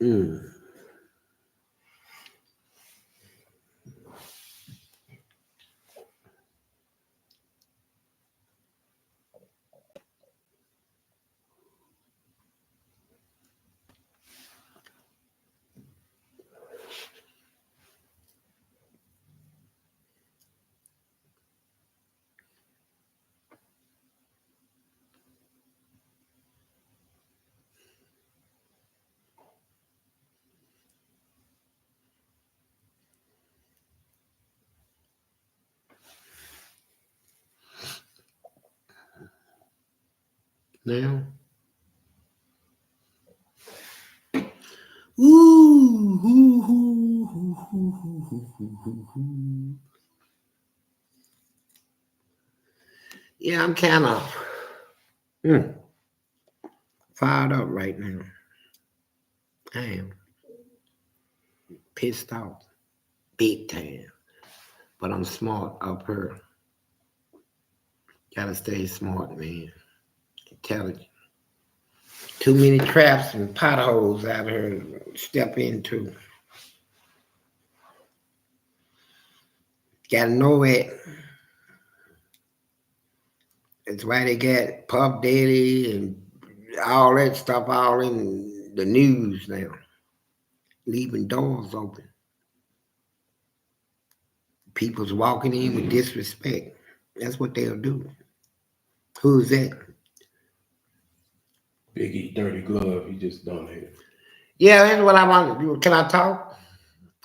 Mm. Now, ooh, ooh, ooh, ooh, ooh, ooh, ooh. Yeah, I'm kind of fired up right now. I am pissed off, big time. But I'm smart up here. Gotta stay smart, man. Intelligent. Too many traps and potholes out here to step into. Gotta know it. That's why they got Puff Daddy and all that stuff all in the news now, leaving doors open. People's walking in with disrespect. That's what they'll do. Who's that? Biggie, Dirty Glove, he just donated Yeah, that's what I want to do. Can I talk?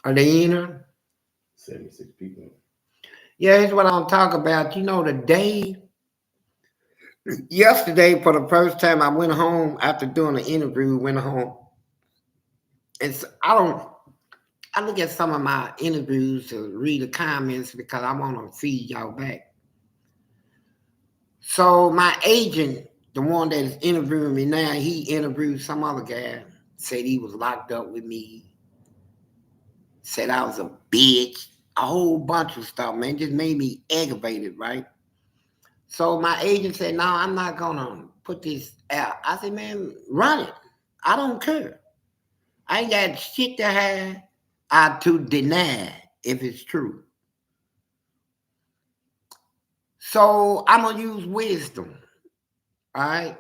Are they in here? 76 people. Yeah, that's what I'm talking about. You know, the day yesterday, for the first time, I went home after doing an interview. Went home, and I don't. I look at some of my interviews to read the comments because I want to feed y'all back. So my agent, the one that is interviewing me now, he interviewed some other guy. Said he was locked up with me. Said I was a bitch. A whole bunch of stuff, man. Just made me aggravated, right? So my agent said, "No, I'm not gonna put this out." I said, "Man, run it. I don't care. I ain't got shit to have to deny if it's true. So I'm gonna use wisdom. All right.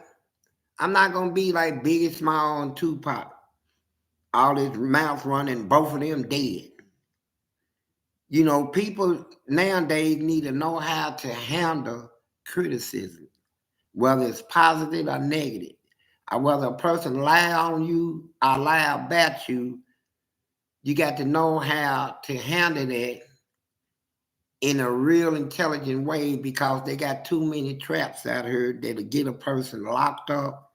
I'm not gonna be like Biggie Small and Tupac. All his mouth running, both of them dead. You know, people nowadays need to know how to handle criticism, whether it's positive or negative. Or whether a person lie on you or lie about you, you got to know how to handle that in a real intelligent way because they got too many traps out here that'll get a person locked up,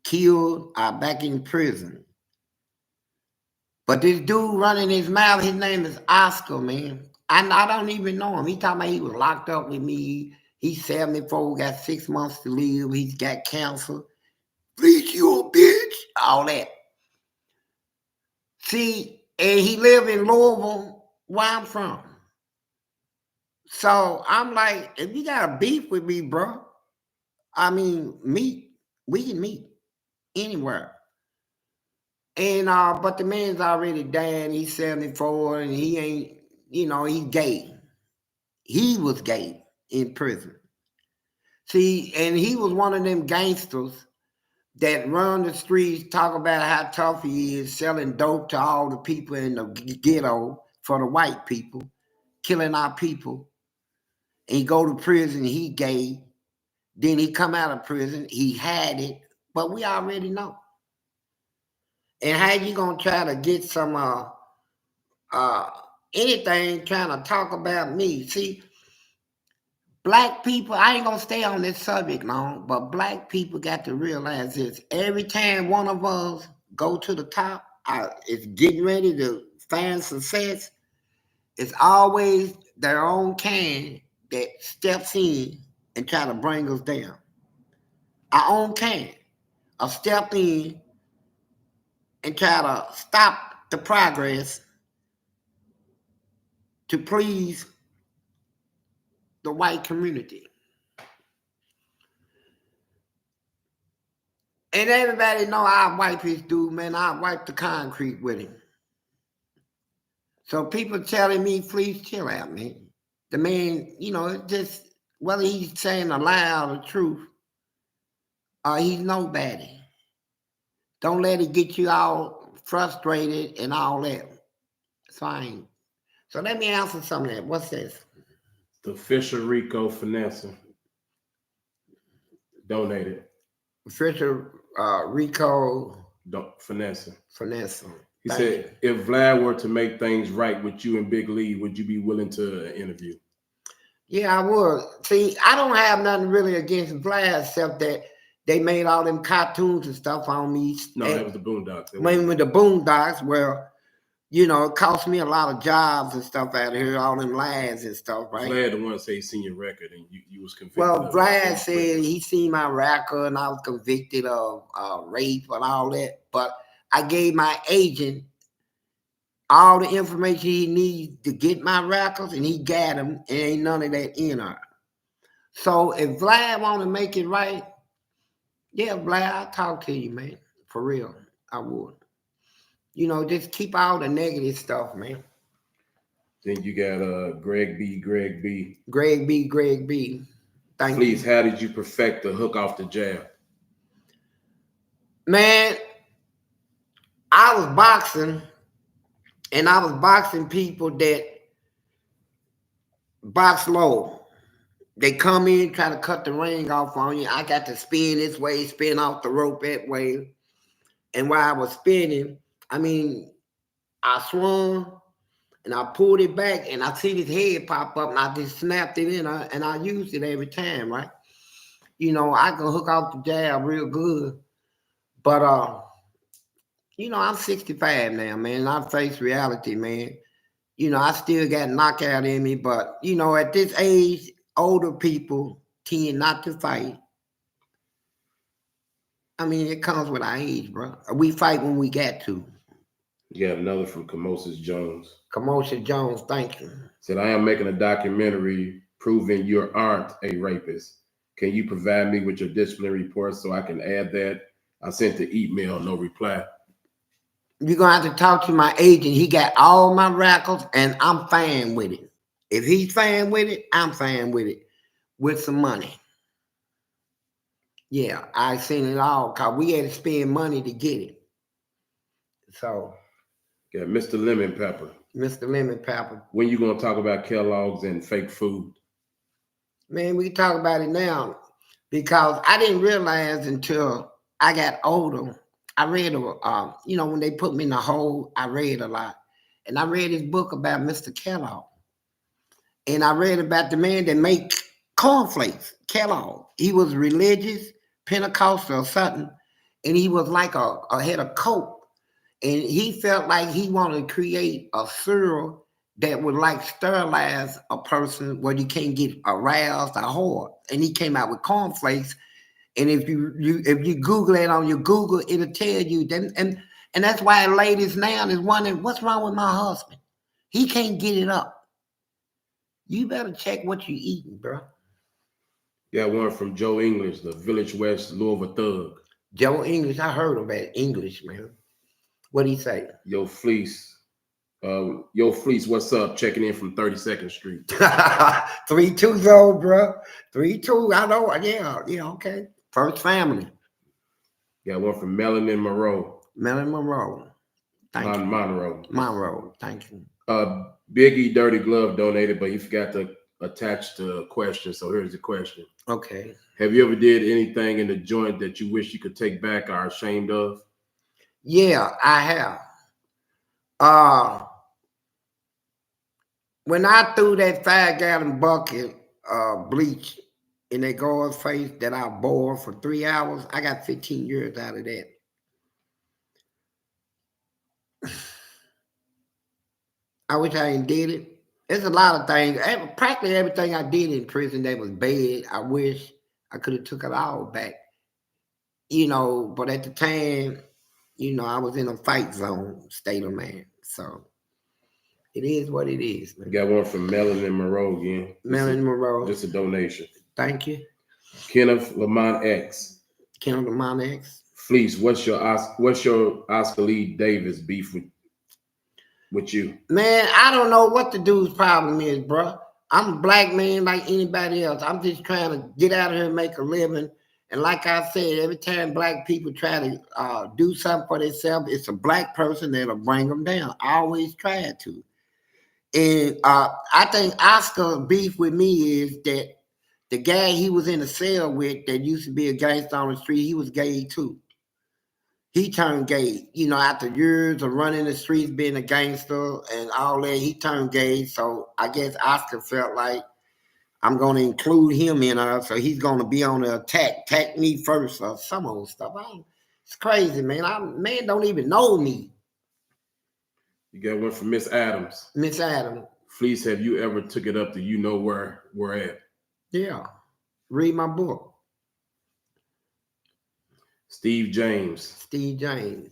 killed, or back in prison. But this dude running his mouth, his name is Oscar, man. I don't even know him. He talking about he was locked up with me. He's 74, got 6 months to live. He's got cancer. Fleece, you a bitch. All that. See, and he live in Louisville, where I'm from. So I'm like, if you got a beef with me, bro, I mean, meet. We can meet anywhere. And but the man's already dead. He's 74 and he ain't, he's gay. He was gay in prison. See, and he was one of them gangsters that run the streets, talk about how tough he is, selling dope to all the people in the ghetto for the white people, killing our people. And he go to prison, he gay. Then he come out of prison, he had it, but we already know. And how you gonna try to get some uh anything trying to talk about me? See, black people, I ain't gonna stay on this subject long, but black people got to realize this. Every time one of us go to the top, is getting ready to find success, it's always their own kind that steps in and try to bring us down. Our own kind of step in and try to stop the progress to please the white community. And everybody know I wipe his dude, man. I wipe the concrete with him. So people telling me, Fleece, chill out, man. The man, you know, it's just whether he's saying a lie or the truth, he's nobody. Don't let it get you all frustrated and all that. It's fine. So let me answer some of that. What's this? The Fisher Rico Finesse donated. Fisher Rico Finesse. He Thank said, if Vlad were to make things right with you and Big Lee, would you be willing to interview? Yeah, I would. See, I don't have nothing really against Vlad except that they made all them cartoons and stuff on me. No, that was the Boondocks. With the Boondocks, where, you know, it cost me a lot of jobs and stuff out here, all them lies and stuff, right? Vlad the one say he seen your record and you was convicted. Well, Vlad said he seen my record and I was convicted of rape and all that. But I gave my agent all the information he needs to get my records, and he got them, and ain't none of that in her. So if Vlad want to make it right, yeah, Vlad, I'll talk to you, man. For real, I would. You know, just keep all the negative stuff, man. Then you got Greg B. Thank Fleece, you. how did you perfect the hook off the jab? Man, I was boxing, and I was boxing people that box low. They come in, try to cut the ring off on you. I got to spin this way, spin off the rope that way. And while I was spinning, I mean, I swung and I pulled it back and I see his head pop up and I just snapped it in and I used it every time, right? You know, I can hook off the jab real good. But, you know, I'm 65 now, man. And I face reality, man. You know, I still got knockout in me. But, you know, at this age, older people tend not to fight. I mean, it comes with our age, bro. We fight when we got to. You have another from Camosis Jones. Camosis Jones, thank you. Said, I am making a documentary proving you aren't a rapist. Can you provide me with your disciplinary report so I can add that? I sent the email, no reply. You're going to have to talk to my agent. He got all my records, and I'm fine with it. If he's fine with it, I'm fine with it. With some money. Yeah, I seen it all because we had to spend money to get it. So. Got Mr. Lemon Pepper. Mr. Lemon Pepper. When you going to talk about Kellogg's and fake food? Man, we talk about it now because I didn't realize until I got older. I read, you know, when they put me in the hole, I read a lot. And I read his book about Mr. Kellogg. And I read about the man that make cornflakes, Kellogg. He was religious, Pentecostal or something. And he was like a head of coke. And he felt like he wanted to create a cereal that would like sterilize a person where you can't get aroused or hard. And he came out with cornflakes. And if you Google it on your Google, it'll tell you. And that's why ladies now is wondering, what's wrong with my husband? He can't get it up. You better check what you eating, bro. Got one from Joe English, the Village West Louisville Thug. Joe English, I heard about English, man. What'd he say? Yo, Fleece, what's up? Checking in from 32nd Street. 320, bro. 32, I know. Yeah, okay. First family. Got one from Melanin Monroe. Thank you. Monroe. Thank you. Biggie Dirty Glove donated, but he forgot to attach the question. So here's the question. Okay. Have you ever did anything in the joint that you wish you could take back or are ashamed of? Yeah, I have. When I threw that 5-gallon bucket bleach in that girl's face that I boiled for 3 hours, I got 15 years out of that. I wish I ain't did it. There's a lot of things. Practically everything I did in prison that was bad, I wish I could have took it all back. You know, but at the time, you know, I was in a fight zone state of man. So it is what it is, man. Got one from Melanin Monroe again. Monroe. Just a donation. Thank you. Kenneth Lamont X. Fleece, what's your Oscar Lee Davis beef with you? Man, I don't know what the dude's problem is, bro. I'm a black man like anybody else. I'm just trying to get out of here and make a living. And like I said, every time black people try to do something for themselves, it's a black person that'll bring them down. I always try to. And I think Oscar beef with me is that the guy he was in a cell with that used to be a gangster on the street, he was gay too. He turned gay, after years of running the streets, being a gangster and all that, he turned gay. So I guess Oscar felt like I'm going to include him in her. So he's going to be on the attack me first or some old stuff. It's crazy, man. Man don't even know me. You got one from Miss Adams. Miss Adams. Fleece, have you ever took it up to you know where we're at? Yeah. Read my book. Steve James. Steve James.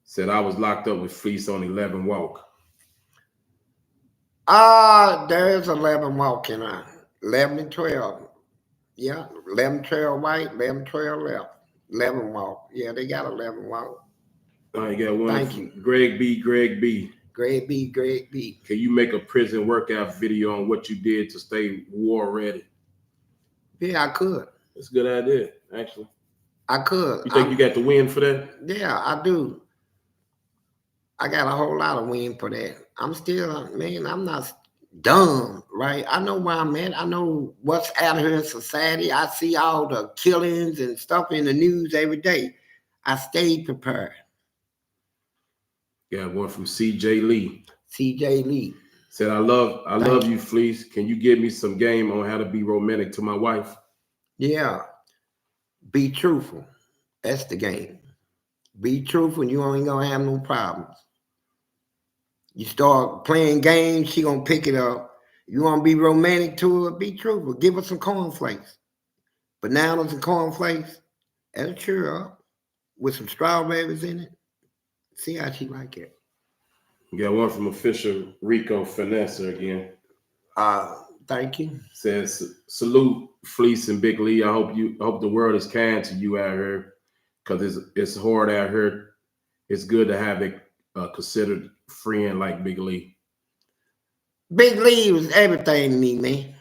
Said I was locked up with Fleece on 11 Walk. There's 11 walking on. 11 and 12. Yeah. 11, 12 right, 11, 12 left. 11 walk. Yeah, they got 11 walk. I got one. Thank you. Greg B. Greg B. Can you make a prison workout video on what you did to stay war ready? Yeah, I could. That's a good idea, actually. I could. You think you got the win for that? Yeah, I do. I got a whole lot of win for that. I'm still, man, I'm not dumb, right? I know where I'm at. I know what's out here in society. I see all the killings and stuff in the news every day. I stayed prepared. Got one from CJ Lee. CJ Lee. Said, I love you, Fleece. Can you give me some game on how to be romantic to my wife? Yeah. Be truthful. That's the game. Be truthful and you ain't gonna have no problems. You start playing games, she gonna pick it up. You wanna be romantic to her, be truthful. Give her some cornflakes. Bananas and cornflakes. That'll cheer her up. With some strawberries in it. See how she like it. You got one from official Rico Finesser again. Thank you. Says, salute Fleece and Big Lee. I hope the world is kind to you out here, because it's hard out here. It's good to have a considered friend like Big Lee. Big Lee was everything to me, man.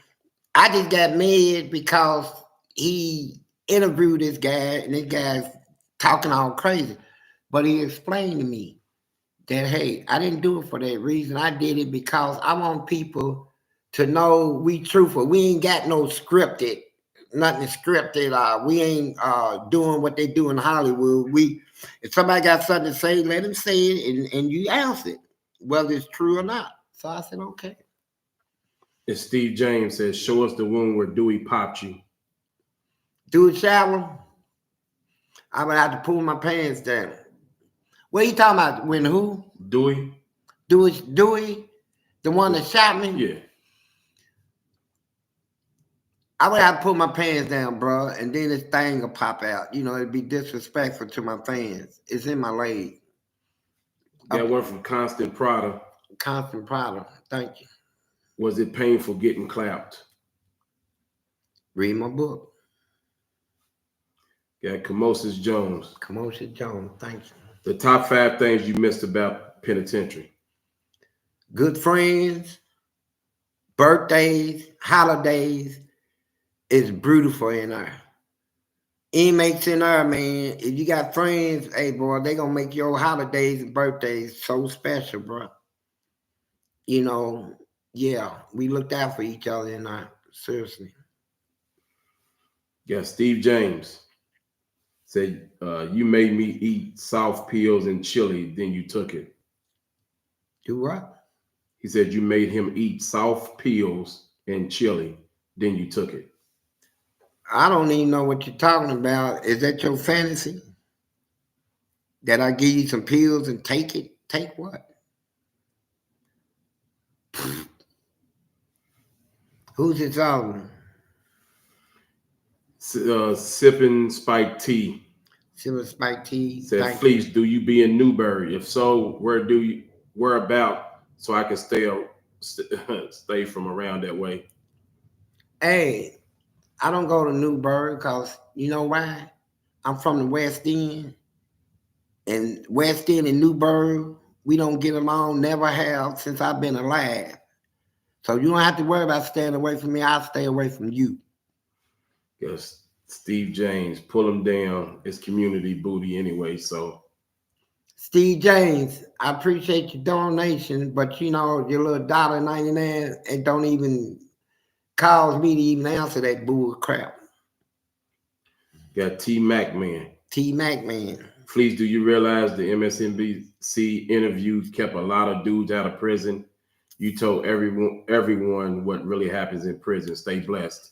I just got mad because he interviewed this guy and this guy's talking all crazy. But he explained to me that, hey, I didn't do it for that reason. I did it because I want people to know we truthful. We ain't got no scripted, nothing scripted. We ain't doing what they do in Hollywood. If somebody got something to say, let them say it and you answer it, whether it's true or not. So I said, okay. And Steve James says, show us the one where Dewey popped you. Dewey shower, I would have to pull my pants down. What are you talking about? When who? Dewey? Dewey, the one that shot me? Yeah. I would have to put my pants down, bro, and then this thing will pop out. It'd be disrespectful to my fans. It's in my leg. Got one from Constant Prada. Constant Prada. Thank you. Was it painful getting clapped? Read my book. Got Camosis Jones. Camosis Jones. Thank you. The top 5 things you missed about penitentiary. Good friends, birthdays, holidays. It's beautiful in there. Inmates in there, man. If you got friends, hey, boy, they gonna make your holidays and birthdays so special, bro. Yeah, we looked out for each other in there. Seriously. Yeah, Steve James said, you made me eat soft pills and chili, then you took it. Do what? He said you made him eat soft pills and chili, then you took it. I don't even know what you're talking about. Is that your fantasy? That I give you some pills and take it? Take what? Who's it talking? Sipping Spike Tea. Sipping Spike Tea. Said, Fleece, do you be in Newberry? If so, where about, so I can stay from around that way? Hey, I don't go to Newberry because you know why? I'm from the West End, and West End and Newburgh, we don't get along, never have since I've been alive. So you don't have to worry about staying away from me. I'll stay away from you. Yes, Steve James, pull him down. It's community booty anyway. So Steve James, I appreciate your donation, but you know, your little $1.99, it don't even cause me to even answer that bull crap. got T Mac man. T Mac man. Fleece, do you realize the MSNBC interview kept a lot of dudes out of prison? You told everyone what really happens in prison. Stay blessed.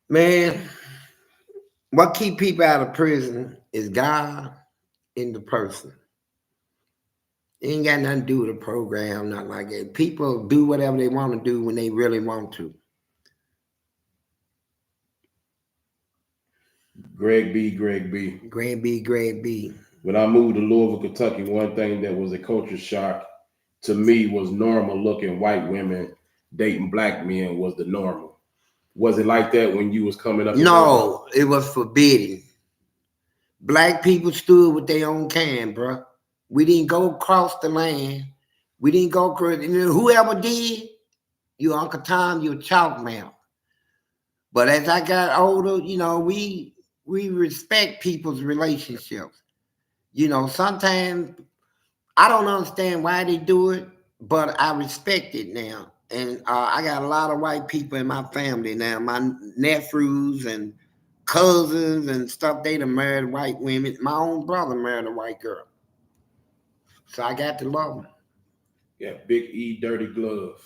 Man, what keep people out of prison is God in the person. It ain't got nothing to do with the program, nothing like that. People do whatever they want to do when they really want to. Greg B. Greg B. Greg B. Greg B. When I moved to Louisville, Kentucky, one thing that was a culture shock to me was normal looking white women dating black men was the normal. Was it like that when you was coming up? No, it was forbidden. Black people stood with their own kind, bro. We didn't go across the land. We didn't go across. Whoever did, you Uncle Tom, you chalk mouth. But as I got older, you know, we respect people's relationships. You know, sometimes I don't understand why they do it, but I respect it now. And I got a lot of white people in my family now. My nephews and cousins and stuff, they done married white women. My own brother married a white girl. So I got to love them. Yeah, Big E Dirty Glove.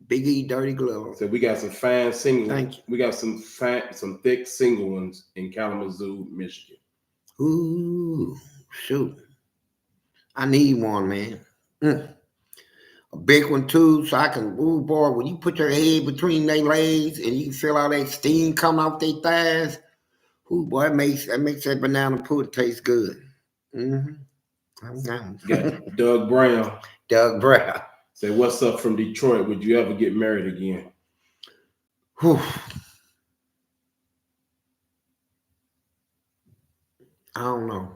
Big E Dirty Glove. So we got some fine single. Thank you. We got some thick single ones in Kalamazoo, Michigan. Ooh, shoot. I need one, man. A big one too, so I can, ooh boy, when you put your head between their legs and you can feel all that steam coming off their thighs, ooh boy, that makes that banana pudding taste good. Mm-hmm. I'm down. Got Doug Brown. Doug Brown. Say, what's up from Detroit? Would you ever get married again? Whew. I don't know.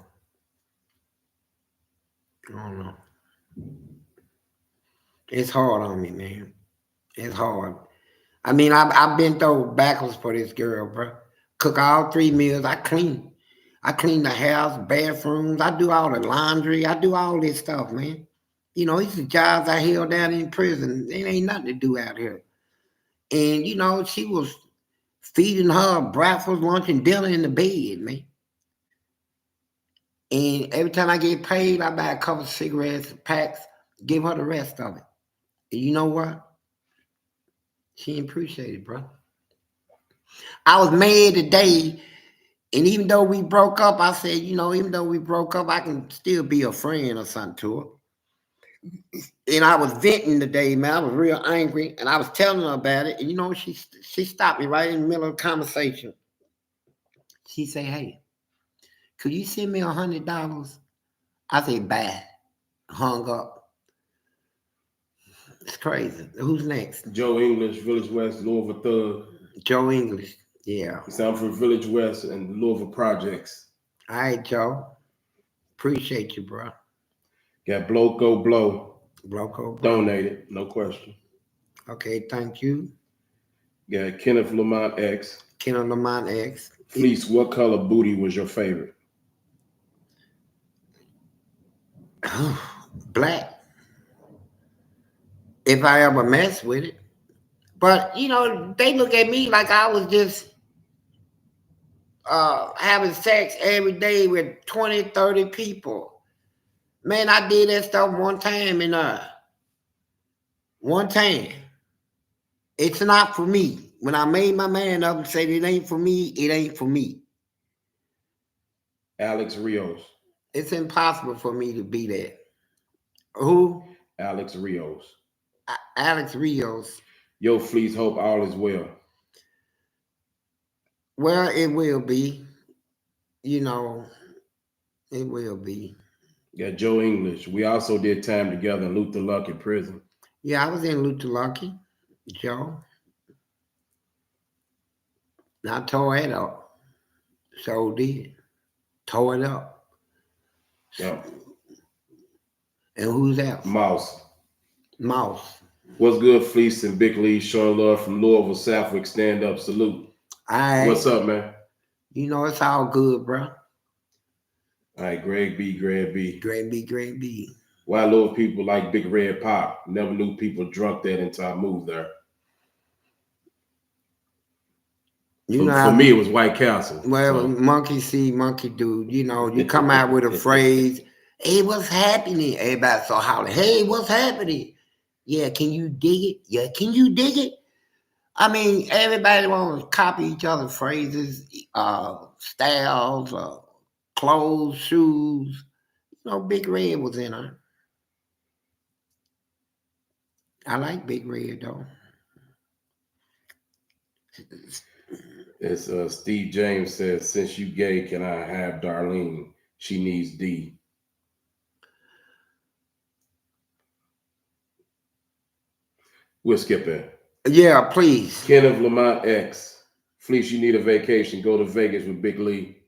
It's hard on me, man. It's hard. I mean, I've been through backwards for this girl, bro. Cook all 3 meals. I clean. I clean the house, bathrooms. I do all the laundry. I do all this stuff, man. You know, these are jobs I held down in prison. It ain't nothing to do out here. And, you know, she was feeding her breakfast, lunch, and dinner in the bed, man. And every time I get paid, I buy a couple of cigarettes, packs, give her the rest of it. And you know what? She didn't appreciate it, bro. I was mad today, and even though we broke up, I said, you know, even though we broke up, I can still be a friend or something to her. And I was venting today, man. I was real angry, and I was telling her about it. And you know, she stopped me right in the middle of the conversation. She said, "Hey, could you send me $100?" I said, "Bye." Hung up. It's crazy. Who's next? Joe English, Village West, Louisville Thug. Joe English. Yeah. So I'm from Village West and Louisville Projects. All right, Joe. Appreciate you, bro. Got Blow Go Blow. Bloco. Donated, no question. Okay, thank you. Got Kenneth Lamont X. Kenneth Lamont X. Fleece, what color booty was your favorite? Black. If I ever mess with it. But, you know, they look at me like I was just having sex every day with 20, 30 people. Man, I did that stuff one time and one time. It's not for me. When I made my man up and said it ain't for me, it ain't for me. Alex Rios. It's impossible for me to be that. Who? Alex Rios. Alex Rios. Yo, Fleece, hope all is well. Well, it will be. You know, it will be. Got Joe English. We also did time together in Luther Lucky prison. Yeah, I was in Luther Lucky. Joe. I tore it up. So did. Tore it up. Yeah. And who's else? Mouse. Mouse. What's good, Fleece and Big Lee? Showing love from Louisville, Southwick. Stand up, salute. What's up, man? You know, it's all good, bro. All right, Greg B. Greg B. Why little people like Big Red Pop? Never knew people drunk that until I moved there. For me, it was White Castle. Well, so. Monkey see, monkey do. You know, you come out with a phrase, hey, what's happening? Everybody so holler, hey, what's happening? Yeah, can you dig it? Yeah, can you dig it? I mean, everybody want to copy each other's phrases, styles, clothes, shoes. You know, Big Red was in her. I like Big Red, though. It's Steve James says, since you gay, can I have Darlene? She needs D. We'll skip that. Yeah, please. Kenneth Lamont X. Fleece, you need a vacation. Go to Vegas with Big Lee.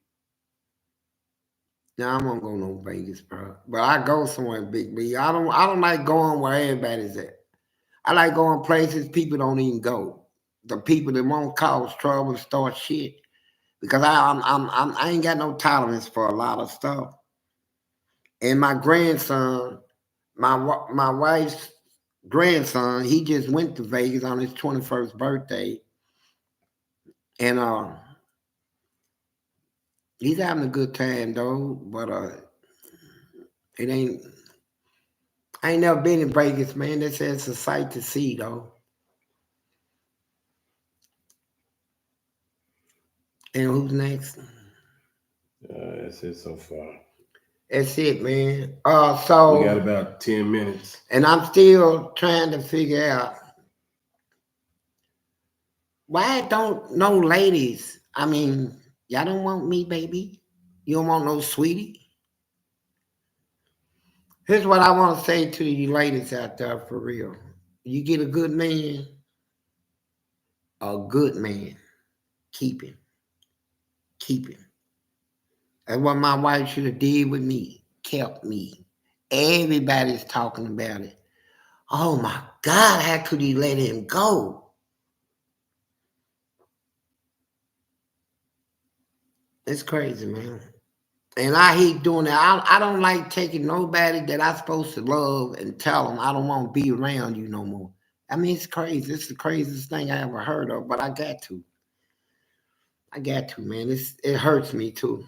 Now I won't go no Vegas, bro. But I go somewhere Big Lee. I don't like going where everybody's at. I like going places people don't even go. The people that won't cause trouble and start shit. Because I ain't got no tolerance for a lot of stuff. And my grandson, my wife's grandson, he just went to Vegas on his 21st birthday. And he's having a good time though, but it ain't. I ain't never been in Vegas, man. They say it's a sight to see though. And who's next? That's it so far. That's it, man. So we got about 10 minutes. And I'm still trying to figure out why don't no ladies, I mean, y'all don't want me, baby. You don't want no sweetie. Here's what I want to say to you ladies out there for real. You get a good man, keep him. Keep him. That's what my wife should have did with me. Kept me. Everybody's talking about it. Oh my God, how could he let him go? It's crazy, man. And I hate doing that. I don't like taking nobody that I'm supposed to love and tell them I don't want to be around you no more. I mean, it's crazy. It's the craziest thing I ever heard of, but I got to. I got to, man. It hurts me too.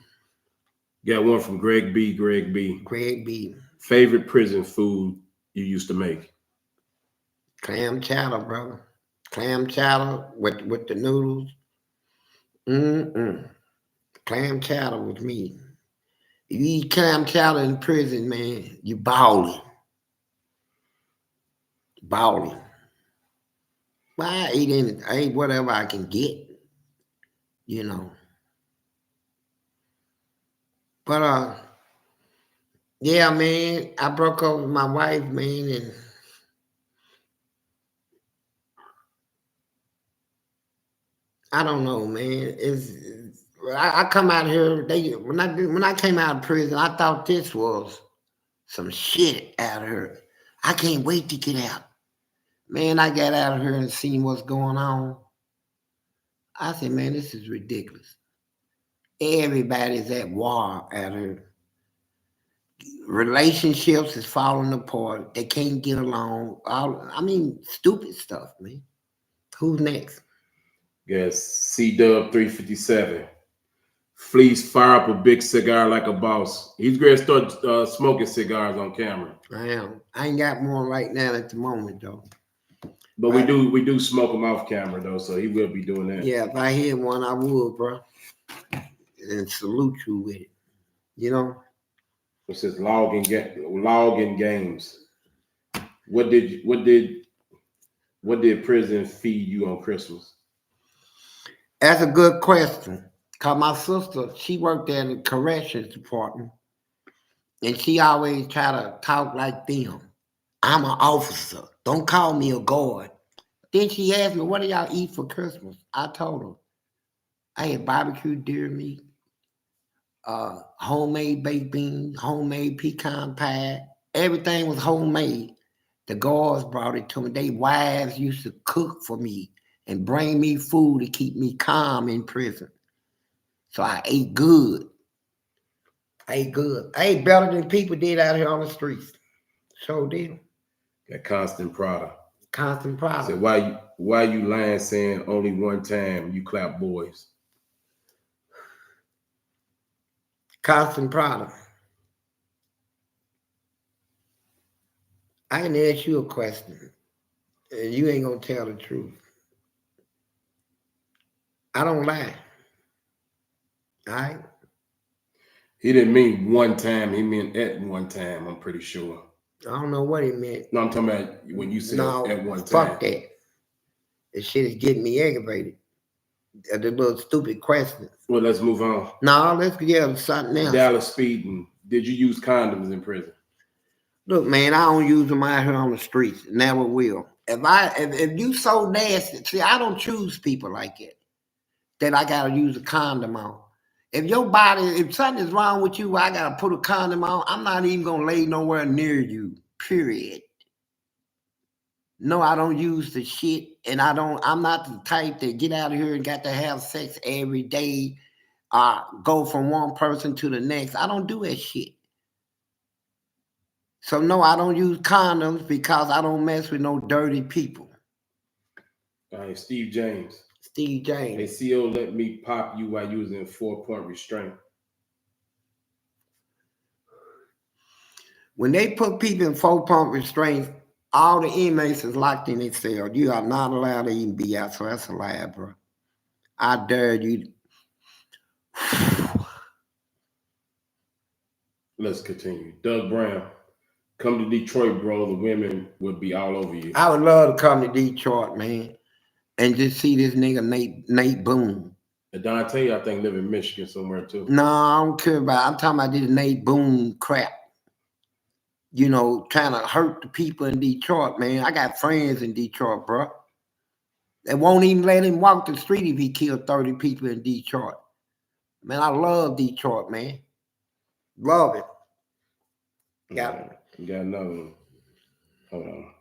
Got one from Greg B. Greg B. Favorite prison food you used to make? Clam chowder, brother. Clam chowder with the noodles. Clam chowder with me. If you eat clam chowder in prison, man, you balling. Balling. Well, I ate whatever I can get, you know. But yeah, man, I broke up with my wife, man, and I don't know, man. I come out here. When I came out of prison, I thought this was some shit out of here. I can't wait to get out. Man, I got out of here and seen what's going on. I said, man, this is ridiculous. Everybody's at war out here. Relationships is falling apart. They can't get along. Stupid stuff, man. Who's next? Yes, C-Dub 357. Fleece, fire up a big cigar like a boss. He's going to start smoking cigars on camera. I am. I ain't got one right now at the moment, though. But we do smoke them off camera, though, so he will be doing that. Yeah, if I hear one, I would, bro. And salute you with it. You know? It says log in games. What did prison feed you on Christmas? That's a good question. Cause my sister, she worked at the corrections department, and she always try to talk like them. I'm an officer. Don't call me a guard. Then she asked me, "What do y'all eat for Christmas?" I told her, I had barbecue deer meat, homemade baked beans, homemade pecan pie. Everything was homemade. The guards brought it to me. They wives used to cook for me and bring me food to keep me calm in prison. So I ate good. I ate good. I ate better than people did out here on the streets. So did. That constant product. Constant So problem. why you lying saying only one time you clap boys? Constant problem. I can ask you a question, and you ain't gonna tell the truth. I don't lie. All right? He didn't mean one time. He meant at one time. I'm pretty sure. I don't know what he meant. No, I'm talking about when you said No, at one fuck time. that. This shit is getting me aggravated. The little stupid questions. Well, let's move on. No, let's get to something else. Dallas speeding. Did you use condoms in prison? Look, man, I don't use them out here on the streets. Never will. If you so nasty, see, I don't choose people like it that I gotta use a condom on. If something is wrong with you, I gotta put a condom on. I'm not even gonna lay nowhere near you. Period. No, I don't use the shit, and I'm not the type that get out of here and got to have sex every day, go from one person to the next. I don't do that shit. So no, I don't use condoms because I don't mess with no dirty people. All right, Steve James. Steve Hey, James. CO, let me pop you while using 4-point restraint. When they put people in 4-point restraints, all the inmates is locked in their cell. You are not allowed to even be out, so that's a lie, bro. I dare you. Let's continue. Doug Brown. Come to Detroit, bro. The women would be all over you. I would love to come to Detroit, man, and just see this nigga Nate Boone. And Dante, I think, live in Michigan somewhere too. No, I don't care about. I'm talking about this Nate Boone crap. You know, trying to hurt the people in Detroit, man. I got friends in Detroit, bro. They won't even let him walk the street if he killed 30 people in Detroit. Man, I love Detroit, man. Love it. Got another one. Hold on.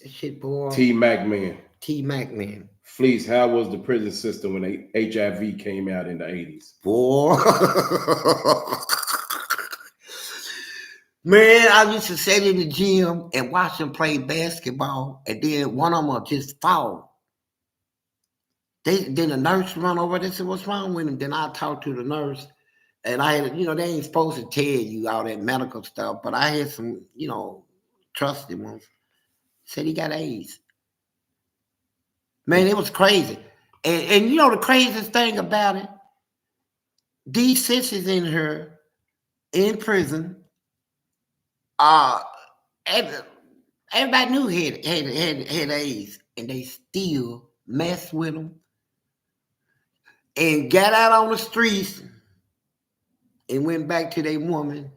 That shit, boy. T Mac Man. T Mac Man. Fleece, how was the prison system when HIV came out in the 80s? Boy. Man, I used to sit in the gym and watch them play basketball, and then one of them would just fall. Then the nurse run over there and said, "What's wrong with him?" Then I talked to the nurse, and I had, they ain't supposed to tell you all that medical stuff, but I had some, trusted ones. Said he got AIDS. Man, it was crazy. And the craziest thing about it, these sisters in here in prison, everybody knew he had AIDS, and they still messed with him and got out on the streets and went back to their woman,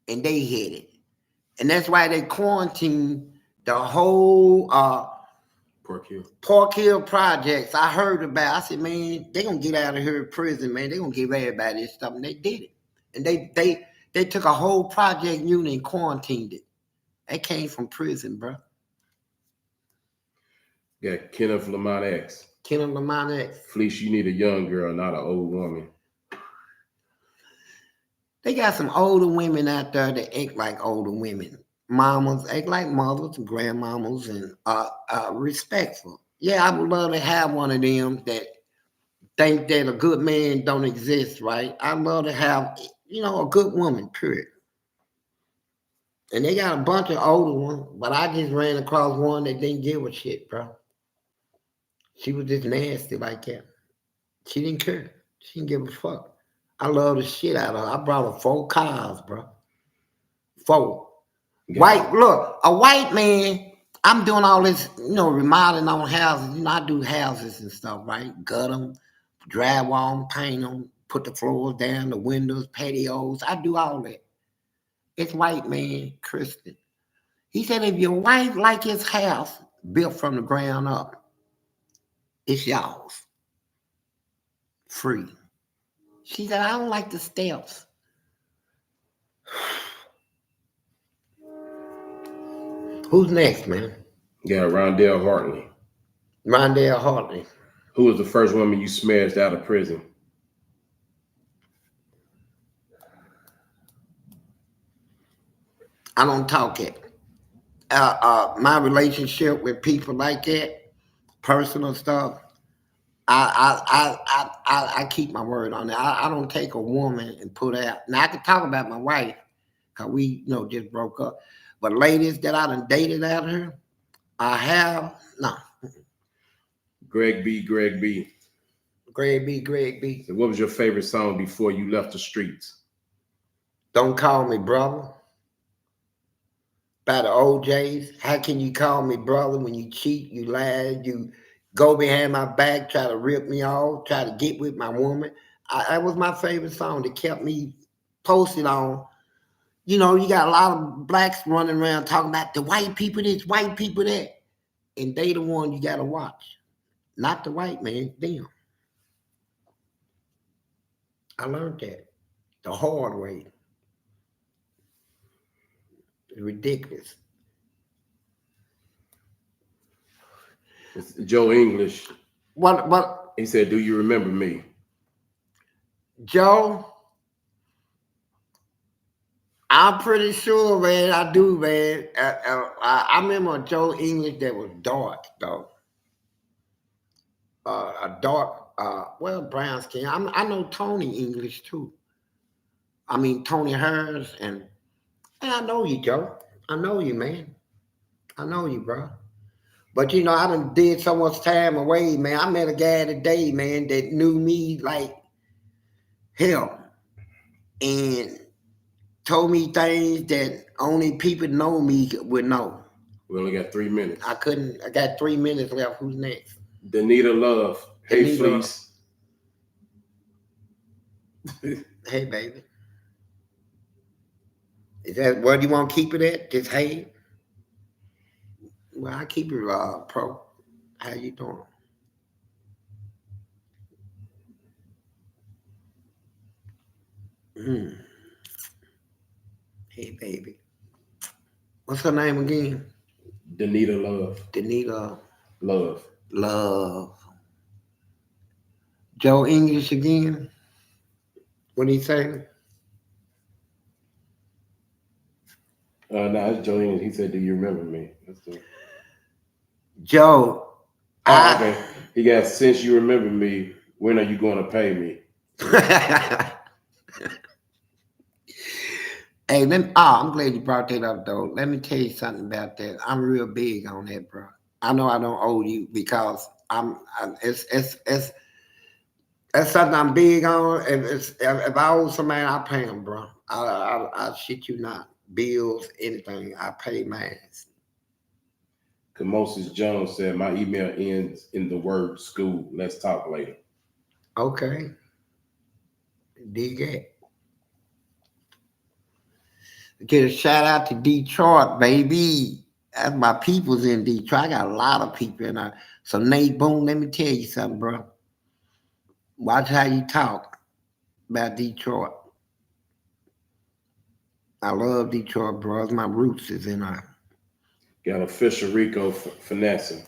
and they had it. And that's why they quarantined the whole Park Hill projects. I heard about. I said, man, they gonna get out of here in prison, man. They gonna give everybody this stuff, and they did it. And they took a whole project unit and quarantined it. That came from prison, bro. Yeah, Kenneth Lamont X. Kenneth Lamont X. Fleece, you need a young girl, not an old woman. They got some older women out there that act like older women. Mamas act like mothers, grandmamas, and respectful. Yeah, I would love to have one of them that think that a good man don't exist, right? I'd love to have, a good woman, period. And they got a bunch of older ones, but I just ran across one that didn't give a shit, bro. She was just nasty like that. She didn't care. She didn't give a fuck. I love the shit out of her. I brought her 4 cars, bro. 4. White, look, a white man, I'm doing all this, remodeling on houses. I do houses and stuff, right? Gut them, drywall them, paint them, put the floors down, the windows, patios. I do all that. It's white man, Christian. He said, if your wife like his house built from the ground up, it's y'all's. free. She said, I don't like the steps. Who's next, man? Yeah, Rondell Hartley. Rondell Hartley. Who was the first woman you smashed out of prison? I don't talk it. My relationship with people like that, personal stuff, I keep my word on that. I don't take a woman and put out. Now I can talk about my wife, cause we just broke up. But ladies that I done dated out here, I have no. Greg B. Greg B. So what was your favorite song before you left the streets? Don't call me brother. By the OJs. How can you call me brother when you cheat, you lie, you go behind my back, try to rip me off, try to get with my woman? That was my favorite song that kept me posted on. You got a lot of blacks running around talking about the white people this, white people that. And they the one you got to watch. Not the white man, them. I learned that the hard way. It's ridiculous. It's Joe English. What? He said, do you remember me? Joe, I'm pretty sure, man, I do, man. I remember a Joe English that was dark, though. A dark, brown skin. I know Tony English, too. I mean, Tony Hers, and I know you, Joe. I know you, man. I know you, bro. But, I done did so much time away, man. I met a guy today, man, that knew me like hell. And told me things that only people know me would know. We only got 3 minutes. I got 3 minutes left. Who's next? Danita Love. Hey, Fleece. Hey, baby. Is that where do you want to keep it at? Just hey? Well, I keep it pro. How you doing? Hey, baby. What's her name again? Danita Love. Danita Love. Joe English again? What did he say? No, it's Joe English. He said, do you remember me? Joe. Okay. He got, since you remember me, when are you going to pay me? Hey, I'm glad you brought that up, though. Let me tell you something about that. I'm real big on that, bro. I know I don't owe you because it's that's something I'm big on. If I owe somebody, I pay them, bro. I shit you not. Bills, anything, I pay mine. Moses Jones said, my email ends in the word school. Let's talk later. Okay. Dig it. Get a shout out to Detroit, baby. That's my people's in Detroit. I got a lot of people in there. So Nate Boone, let me tell you something, bro. Watch how you talk about Detroit. I love Detroit, bro. My roots is in there. Got official Rico Finesse.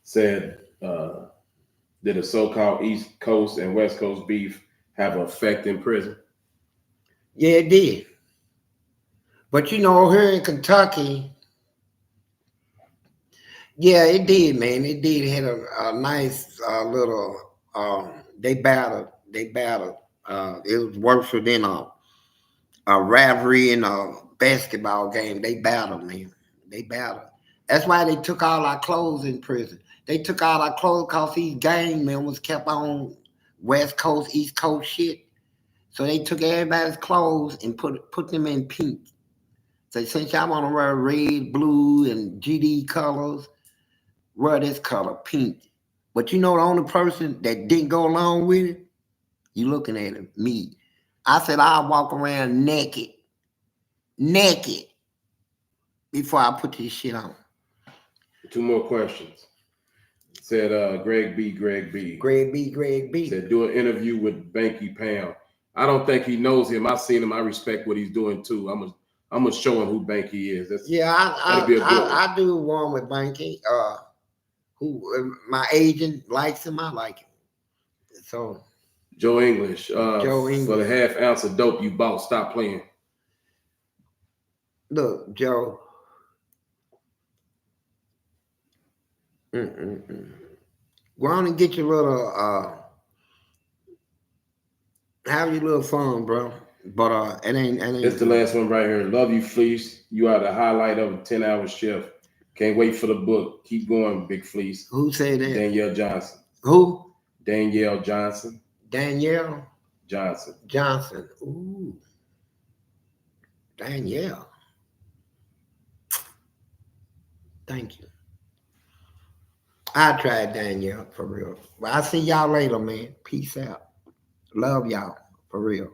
Said, did a so-called East Coast and West Coast beef have an effect in prison? Yeah, it did. But here in Kentucky, yeah, it did, man. It did had a nice little. They battled. It was worse than a rivalry in a basketball game. They battled, man. They battled. That's why they took all our clothes in prison. They took all our clothes because these gang members kept on West Coast, East Coast shit. So they took everybody's clothes and put them in pink. So since y'all want to wear red, blue, and GD colors, wear this color, pink. But the only person that didn't go along with it, you looking at him, me. I said I'll walk around naked, before I put this shit on. 2 more questions. Said Greg B. Greg B. Said do an interview with Banky Pam. I don't think he knows him. I seen him. I respect what he's doing too. I'm gonna show him who Banky is. That'll be a good one. I do one with Banky. Who my agent likes him. I like him. So Joe English. Joe English. For the half ounce of dope you bought, stop playing. Look, Joe. Go on and get your little have your little fun, bro. But it ain't. It's the last one right here. Love you, Fleece. You are the highlight of a 10-hour shift. Can't wait for the book. Keep going, Big Fleece. Who said that? Danielle Johnson. Who? Danielle Johnson. Danielle Johnson. Johnson. Ooh. Danielle. Thank you. I tried Danielle for real. Well, I'll see y'all later, man. Peace out. Love y'all for real.